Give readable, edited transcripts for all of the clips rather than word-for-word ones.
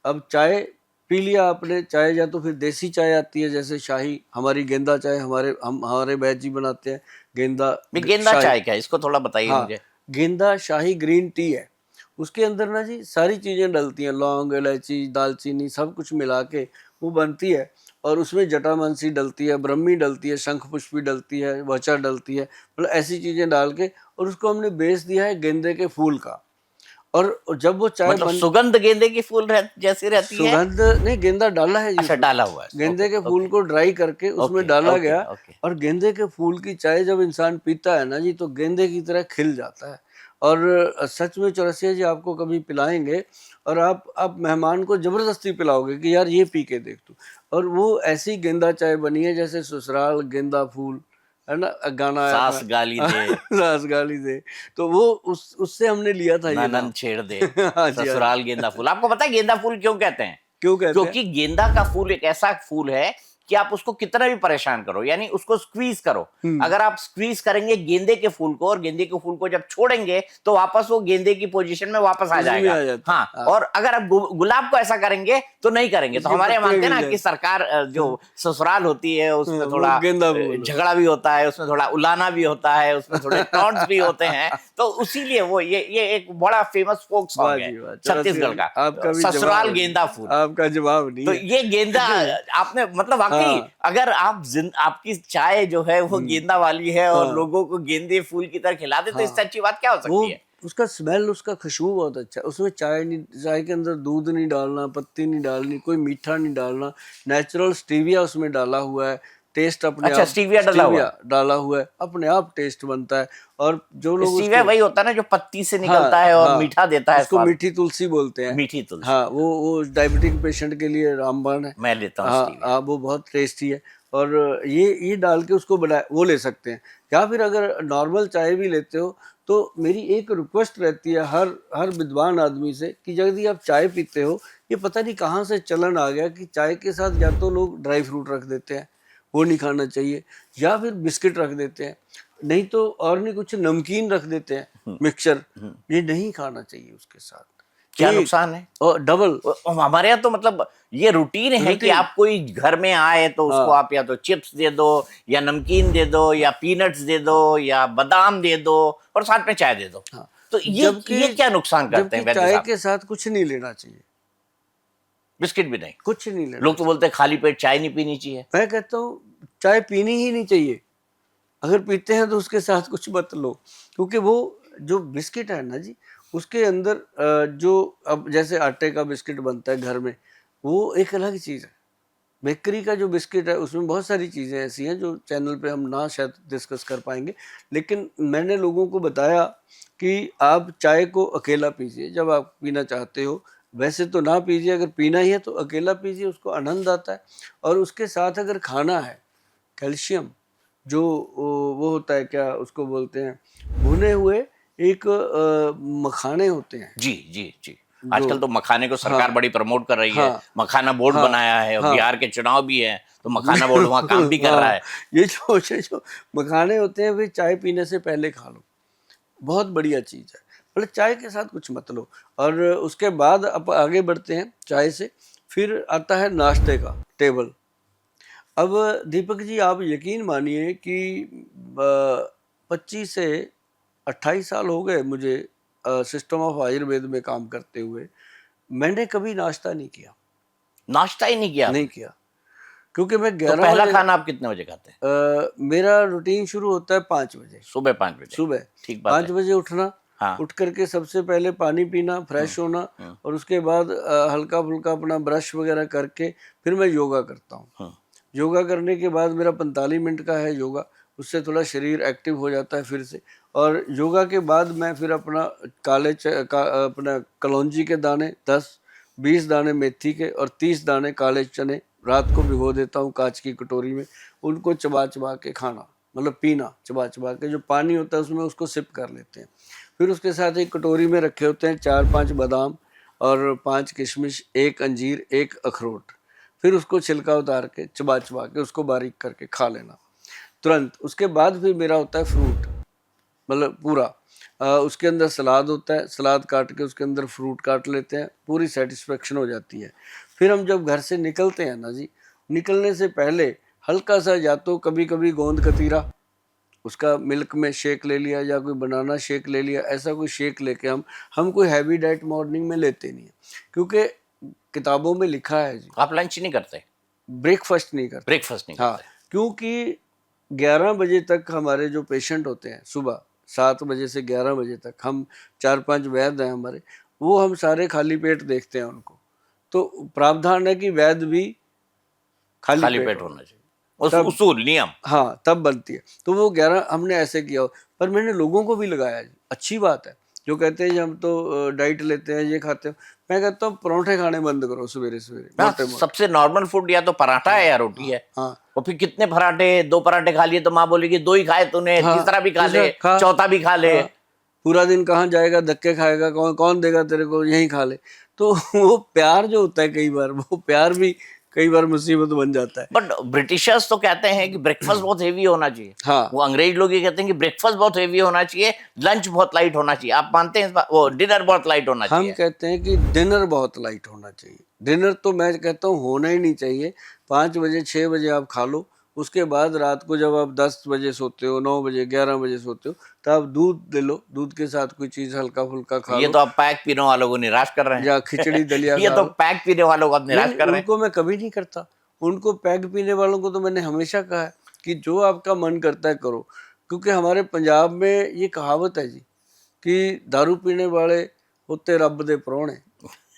अब चाय पी लिया आपने, चाय या तो फिर देसी चाय आती है जैसे शाही, हमारी गेंदा चाय, हमारे बैच जी बनाते हैं गेंदा गेंदा शाही। चाय क्या है, इसको थोड़ा बताइए हाँ, मुझे। गेंदा शाही ग्रीन टी है। उसके अंदर ना जी सारी चीज़ें डलती हैं, लौंग, इलायची, दालचीनी सब कुछ मिला के वो बनती है। और उसमें जटामांसी डलती है, ब्रह्मी डलती है, शंख पुष्पी डलती है, वचा डलती है, मतलब ऐसी चीज़ें डाल के, और उसको हमने बेस दिया है गेंदे के फूल का। और जब वो चाय मतलब बन, सुगंध गेंदे की फूल जैसी रहती है। सुगंध नहीं, गेंदा डाला है जी अच्छा, उसमें। डाला हुआ है, ओके गेंदे के फूल ओके को ड्राई करके उसमें ओके डाला ओके गया। ओके। और गेंदे के फूल की चाय जब इंसान पीता है ना जी, तो गेंदे की तरह खिल जाता है। और सच में चौरसिया जी आपको कभी पिलाएंगे, और आप मेहमान को जबरदस्ती पिलाओगे कि यार ये पी के देख तू। और वो ऐसी गेंदा चाय बनी है जैसे ससुराल गेंदा फूल, है ना, गाना आया सास गाली था। दे, सास गाली दे। तो वो उससे हमने लिया था ये नाम। ननन छेड़ दे, हाँ जी, हाँ ससुराल जी। गेंदा फूल। आपको पता है गेंदा फूल क्यों कहते हैं? क्यों कहते हैं? क्योंकि गेंदा का फूल एक ऐसा फूल है कि आप उसको कितना भी परेशान करो, यानी उसको स्क्वीज करो, अगर आप स्क्वीज करेंगे गेंदे के फूल को, और गेंदे के फूल को जब छोड़ेंगे तो वापस वो गेंदे की पोजीशन में वापस आ उसी में जाएगा। आ जाता है। हाँ, हाँ, और अगर आप गुलाब को ऐसा करेंगे तो नहीं करेंगे। तो उसकी हमारे यहाँ पत्तियां मानते हैं गिर ना कि जाती। सरकार जो ससुराल होती है उसमें वो थोड़ा गेंदा फूल। झगड़ा भी होता है, उसमें थोड़ा उलाना भी होता है, उसमें थोड़े टॉन्ट्स भी होते हैं। तो उसीलिए वो ये एक बड़ा फेमस फोक वाह सॉन्ग है जी वाह, चौरसिया छत्तीसगढ़ जी का, आपका भी जवाब ससुराल है जी। गेंदा फूल। आपका जवाब नहीं तो है। ये गेंदा आपने मतलब वाकई, हाँ। अगर आपकी चाय जो है वो गेंदा वाली है और हाँ। लोगों को गेंदे फूल की तरह खिला दे, तो इससे हाँ, अच्छी बात क्या हो वो सकती है? उसका स्मेल, उसका खुशबू बहुत अच्छा है। उसमें चाय नहीं, चाय के अंदर दूध नहीं डालना, पत्ती नहीं डालनी, कोई मीठा नहीं डालना, नेचुरल स्टीविया उसमें डाला हुआ है। टेस्ट अपने अच्छा, आप, स्टीविया डला हुआ स्टीविया है। डाला हुआ है, अपने आप टेस्ट बनता है। और जो लोग स्टीविया उसको, वही होता है ना जो पत्ती से निकलता हाँ है और हाँ, मीठा देता है उसको स्वाद। मीठी तुलसी बोलते हैं। मीठी तुलसी, हाँ, हाँ। वो डायबिटिक पेशेंट के लिए रामबाण है। मैं लेता हूँ हाँ स्टीविया। हाँ, वो बहुत टेस्टी है। और ये डाल के उसको बना, वो ले सकते हैं। या फिर अगर नॉर्मल चाय भी लेते हो, तो मेरी एक रिक्वेस्ट रहती है हर हर विद्वान आदमी से कि यदि आप चाय पीते हो, ये पता नहीं कहाँ से चलन आ गया कि चाय के साथ या तो लोग ड्राई फ्रूट रख देते हैं, वो नहीं खाना चाहिए, या फिर बिस्किट रख देते हैं, नहीं तो और नहीं कुछ नमकीन रख देते हैं, मिक्सचर। ये नहीं खाना चाहिए उसके साथ। क्या एक नुकसान है? और डबल हमारे यहाँ तो मतलब ये रूटीन है कि रूटीन। आप कोई घर में आए तो उसको हाँ, आप या तो चिप्स दे दो, या नमकीन दे दो, या पीनट्स दे दो, या बादाम दे दो, और साथ में चाय दे दो। हाँ। तो जबकि ये क्या नुकसान करते जबकि हैं वैद्य चाय साहब? के साथ कुछ नहीं लेना चाहिए, बिस्किट भी नहीं? कुछ नहीं लेना लोग तो चाहिए। बोलते हैं खाली पेट चाय नहीं पीनी चाहिए। मैं कहता हूँ चाय पीनी ही नहीं चाहिए। अगर पीते हैं तो उसके साथ कुछ मत लो, क्योंकि वो जो बिस्किट है ना जी, उसके अंदर जो, अब जैसे आटे का बिस्किट बनता है घर में, वो एक अलग चीज़ है। बेकरी का जो बिस्किट है उसमें बहुत सारी चीज़ें ऐसी हैं जो चैनल पे हम ना शायद डिस्कस कर पाएंगे। लेकिन मैंने लोगों को बताया कि आप चाय को अकेला पीजिए जब आप पीना चाहते हो। वैसे तो ना पीजिए, अगर पीना ही है तो अकेला पीजिए, उसको आनंद आता है। और उसके साथ अगर खाना है, कैल्शियम जो वो होता है, क्या उसको बोलते हैं, भुने हुए एक मखाने होते हैं जी जी जी। जो, आजकल तो मखाने को हाँ सरकार बड़ी प्रमोट कर रही है, हाँ मखाना बोर्ड हाँ बनाया है, और हाँ। बिहार के चुनाव भी है तो मखाना बोर्ड वहाँ काम भी कर रहा हाँ, है। ये जो मखाने होते हैं वे चाय पीने से पहले खा लो, बहुत बढ़िया चीज़ है। मतलब चाय के साथ कुछ मत लो। और उसके बाद अब आगे बढ़ते हैं चाय से, फिर आता है नाश्ते का टेबल। अब दीपक जी आप यकीन मानिए कि 25 से 28 साल हो गए मुझे सिस्टम ऑफ आयुर्वेद में काम करते हुए। मैंने कभी नाश्ता नहीं किया, नाश्ता ही नहीं किया नहीं आपने? किया, क्योंकि मैं तो 11 पहला बजे, खाना आप कितने बजे खाते हैं? मेरा रूटीन शुरू होता है 5 बजे सुबह 5 बजे? सुबह। ठीक बात 5 है। बजे उठना, हाँ। उठ करके सबसे पहले पानी पीना, फ्रेश होना, हम्म और उसके बाद हल्का फुल्का अपना ब्रश वगैरह करके फिर मैं योगा करता हूँ। हम्म। योगा करने के बाद मेरा 45 मिनट का है योगा, उससे थोड़ा शरीर एक्टिव हो जाता है फिर से। और योगा के बाद मैं फिर अपना अपना कलौंजी के दाने 10-20 दाने मेथी के और 30 दाने काले चने रात को भिगो देता हूँ कांच की कटोरी में। उनको चबा चबा के खाना, मतलब पीना, चबा चबा के जो पानी होता है उसमें उसको सिप कर लेते हैं। फिर उसके साथ एक कटोरी में रखे होते हैं 4-5 बादाम और 5 किशमिश, 1 अंजीर, 1 अखरोट। फिर उसको छिलका उतार के चबा चबा के उसको बारीक करके खा लेना तुरंत। उसके बाद फिर मेरा होता है फ्रूट, मतलब पूरा। उसके अंदर सलाद होता है, सलाद काट के उसके अंदर फ्रूट काट लेते हैं, पूरी सेटिस्फेक्शन हो जाती है। फिर हम जब घर से निकलते हैं ना जी, निकलने से पहले हल्का सा या तो कभी कभी गोंद कतीरा, उसका मिल्क में शेक ले लिया या कोई बनाना शेक ले लिया, ऐसा कोई शेक लेके हम कोई हैवी डाइट मॉर्निंग में लेते नहीं है, क्योंकि किताबों में लिखा है जी आप लंच नहीं करते, ब्रेकफास्ट नहीं करते। ब्रेकफास्ट नहीं हाँ, करते? क्योंकि 11 बजे तक हमारे जो पेशेंट होते हैं, सुबह 7 बजे से 11 बजे तक, हम 4-5 वैद्य हैं हमारे, वो हम सारे खाली पेट देखते हैं उनको। तो प्रावधान है कि वैद्य भी खाली पेट पेट हो। होना चाहिए, उस तब उसूल नियम। हाँ, तब बनती है। तो वो 11 हमने ऐसे किया हो, पर मैंने लोगों को भी लगाया जी, अच्छी बात है। जो कहते हैं जी हम तो डाइट लेते हैं, ये खाते हैं, मैं कहता हूँ परोठे खाने बंद करो सवेरे सवेरे, हाँ, मोटे मोटे। सबसे नॉर्मल फूड या तो पराठा है या रोटी है। हाँ और फिर कितने पराठे, 2 पराठे खा लिए तो माँ बोलेगी 2 ही खाए तूने, हाँ, तीसरा भी खा ले, खा, चौथा भी खा ले। हाँ, पूरा दिन कहाँ जाएगा, धक्के खाएगा, कौन कौन देगा तेरे को, यहीं खा ले। तो वो प्यार जो होता है, कई बार वो प्यार भी कई बार मुसीबत बन जाता है। बट ब्रिटिशर्स तो कहते हैं कि ब्रेकफास्ट बहुत हेवी होना चाहिए। हाँ, वो अंग्रेज लोग ये कहते हैं कि ब्रेकफास्ट बहुत हेवी होना चाहिए, लंच बहुत लाइट होना चाहिए। आप मानते हैं इस बात? वो डिनर बहुत लाइट होना हम चाहिए। कहते हैं कि डिनर बहुत लाइट होना चाहिए। डिनर तो मैं कहता हूँ होना ही नहीं चाहिए। 5 बजे 6 बजे आप खा लो, उसके बाद रात को जब आप 10 बजे सोते हो, 9 बजे 11 बजे सोते हो, तो आप दूध ले लो, दूध के साथ कोई चीज़ हल्का फुल्का खा ये लो, तो आप पैक पीने वालों को निराश कर रहे या हैं। खिचड़ी दलिया ये खा तो लो। पैक पीने वालों को आप नहीं निराश नहीं, कर रहे हैं। उनको मैं कभी नहीं करता। उनको पैग पीने वालों को तो मैंने हमेशा कहा है कि जो आपका मन करता है करो, क्योंकि हमारे पंजाब में ये कहावत है जी कि दारू पीने वाले होते रब दे ਪ੍ਰਾਹੁਣੇ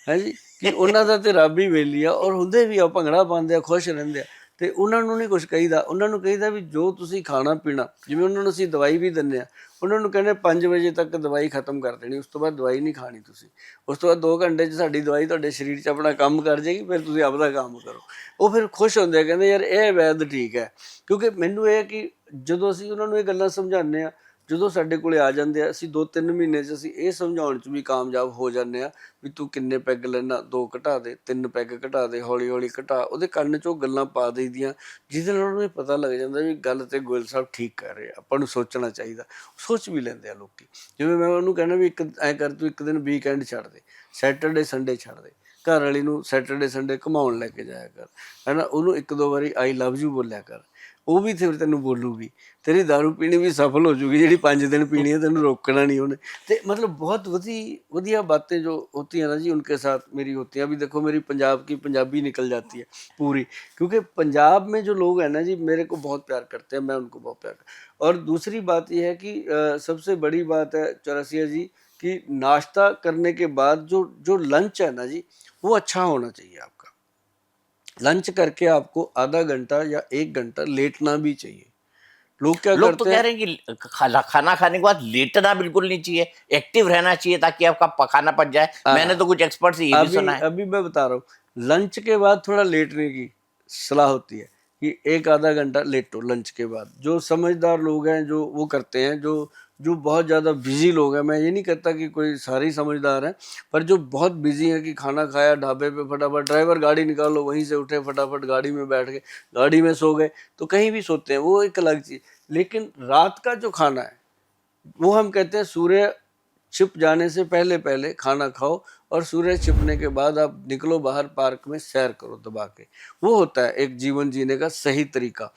ਹੈ ਜੀ, ਕਿ ਉਹਨਾਂ ਦਾ ਤੇ ਰੱਬ ਹੀ ਵੇਲੀ ਆ, ਔਰ ਹੁੰਦੇ ਵੀ ਆ, ਭੰਗੜਾ ਪਾਉਂਦੇ ਆ, ਖੁਸ਼ ਰਹਿੰਦੇ ਆ, ਤੇ ਉਹਨਾਂ ਨੂੰ ਨਹੀਂ ਕੁਝ ਕਹੀਦਾ। ਉਹਨਾਂ ਨੂੰ ਕਹੀਦਾ ਵੀ ਜੋ ਤੁਸੀਂ ਖਾਣਾ ਪੀਣਾ, ਜਿਵੇਂ ਉਹਨਾਂ ਨੂੰ ਅਸੀਂ ਦਵਾਈ ਵੀ ਦਿੰਦੇ ਆ, ਉਹਨਾਂ ਨੂੰ ਕਹਿੰਦੇ 5 ਵਜੇ ਤੱਕ ਦਵਾਈ ਖਤਮ ਕਰ ਦੇਣੀ, ਉਸ ਤੋਂ ਬਾਅਦ ਦਵਾਈ ਨਹੀਂ ਖਾਣੀ ਤੁਸੀਂ। ਉਸ ਤੋਂ ਬਾਅਦ 2 ਘੰਟੇ 'ਚ ਸਾਡੀ ਦਵਾਈ ਤੁਹਾਡੇ ਸਰੀਰ 'ਚ ਆਪਣਾ ਕੰਮ ਕਰ ਜਾਏਗੀ, ਫਿਰ ਤੁਸੀਂ ਆਪਦਾ ਕੰਮ ਕਰੋ। ਉਹ ਫਿਰ ਖੁਸ਼ ਹੁੰਦੇ ਆ, ਕਹਿੰਦੇ ਯਾਰ ਇਹ ਵੈਦ ਠੀਕ ਹੈ। ਕਿਉਂਕਿ ਮੈਨੂੰ ਇਹ ਕਿ ਜਦੋਂ ਅਸੀਂ ਉਹਨਾਂ ਨੂੰ ਇਹ ਗੱਲਾਂ ਸਮਝਾਉਂਦੇ ਆ, ਜਦੋਂ ਸਾਡੇ ਕੋਲੇ ਆ ਜਾਂਦੇ ਆ, ਅਸੀਂ 2-3 ਮਹੀਨੇ 'ਚ ਅਸੀਂ ਇਹ ਸਮਝਾਉਣ 'ਚ ਵੀ ਕਾਮਯਾਬ ਹੋ ਜਾਂਦੇ ਆ ਵੀ ਤੂੰ ਕਿੰਨੇ ਪੈਗ ਲੈਣਾ, 2 ਘਟਾ ਦੇ, 3 ਪੈਗ ਘਟਾ ਦੇ, ਹੌਲੀ ਹੌਲੀ ਘਟਾ। ਉਹਦੇ ਕੰਨ 'ਚ ਉਹ ਗੱਲਾਂ ਪਾ ਦੇਈਦੀਆਂ, ਜਿਹਦੇ ਨਾਲ ਉਹਨੂੰ ਇਹ ਪਤਾ ਲੱਗ ਜਾਂਦਾ ਵੀ ਗੱਲ ਤੇ ਗੋਇਲ ਸਾਹਿਬ ਠੀਕ ਕਰ ਰਹੇ ਆ, ਆਪਾਂ ਨੂੰ ਸੋਚਣਾ ਚਾਹੀਦਾ। ਸੋਚ ਵੀ ਲੈਂਦੇ ਆ ਲੋਕੀ। ਜਿਵੇਂ ਮੈਂ ਉਹਨੂੰ ਕਹਿੰਦਾ ਵੀ ਇੱਕ ਐਂ ਕਰ, ਤੂੰ ਇੱਕ ਦਿਨ ਵੀਕਐਂਡ ਛੱਡ ਦੇ, ਸੈਟਰਡੇ ਸੰਡੇ ਛੱਡ ਦੇ, ਘਰ ਵਾਲੀ ਨੂੰ ਸੈਟਰਡੇ ਸੰਡੇ ਘੁਮਾਉਣ ਲੈ ਕੇ ਜਾਇਆ ਕਰ, ਹੈ ਨਾ। ਉਹਨੂੰ 1-2 ਵਾਰੀ ਆਈ ਲਵ ਯੂ ਬੋਲਿਆ ਕਰ, ਉਹ ਵੀ ਫਿਰ ਤੈਨੂੰ ਬੋਲੂਗੀ। तेरी दारू पीनी भी सफल हो चुकी, जी 5 दिन पीनी है, तेन रोकना नहीं उन्हें। तो मतलब बहुत वधिया बातें जो होती हैं ना जी, उनके साथ मेरी होती हैं। अभी देखो मेरी पंजाब की पंजाबी निकल जाती है पूरी, क्योंकि पंजाब में जो लोग हैं ना जी, मेरे को बहुत प्यार करते हैं, मैं उनको बहुत प्यार करता। और दूसरी बात यह है कि सबसे बड़ी बात है चौरसिया जी कि नाश्ता करने के बाद जो लंच है ना जी, वो अच्छा होना चाहिए आपका। लंच करके आपको आधा घंटा या 1 घंटा लेटना भी चाहिए। लोग क्या लोग तो करते कह हैं, रहे हैं कि खाना खाने के बाद लेटना बिल्कुल नहीं चाहिए, एक्टिव रहना चाहिए ताकि आपका खाना पच जाए। मैंने तो कुछ एक्सपर्ट से ये भी सुना है। अभी मैं बता रहा हूँ, लंच के बाद थोड़ा लेटने की सलाह होती है कि 1-आधा घंटा लेटो लंच के बाद। जो समझदार लोग हैं जो वो करते हैं, जो बहुत ज़्यादा बिजी लोग हैं, मैं ये नहीं कहता कि कोई सारे समझदार हैं, पर जो बहुत बिजी हैं कि खाना खाया ढाबे पे, फटाफट ड्राइवर गाड़ी निकालो, वहीं से उठे, फटाफट गाड़ी में बैठ गए, गाड़ी में सो गए, तो कहीं भी सोते हैं, वो एक अलग चीज़। लेकिन रात का जो खाना है वो हम कहते हैं सूर्य छिप जाने से पहले पहले खाना खाओ, और सूर्य छिपने के बाद आप निकलो बाहर, पार्क में सैर करो दबा के। वो होता है एक जीवन जीने का सही तरीका।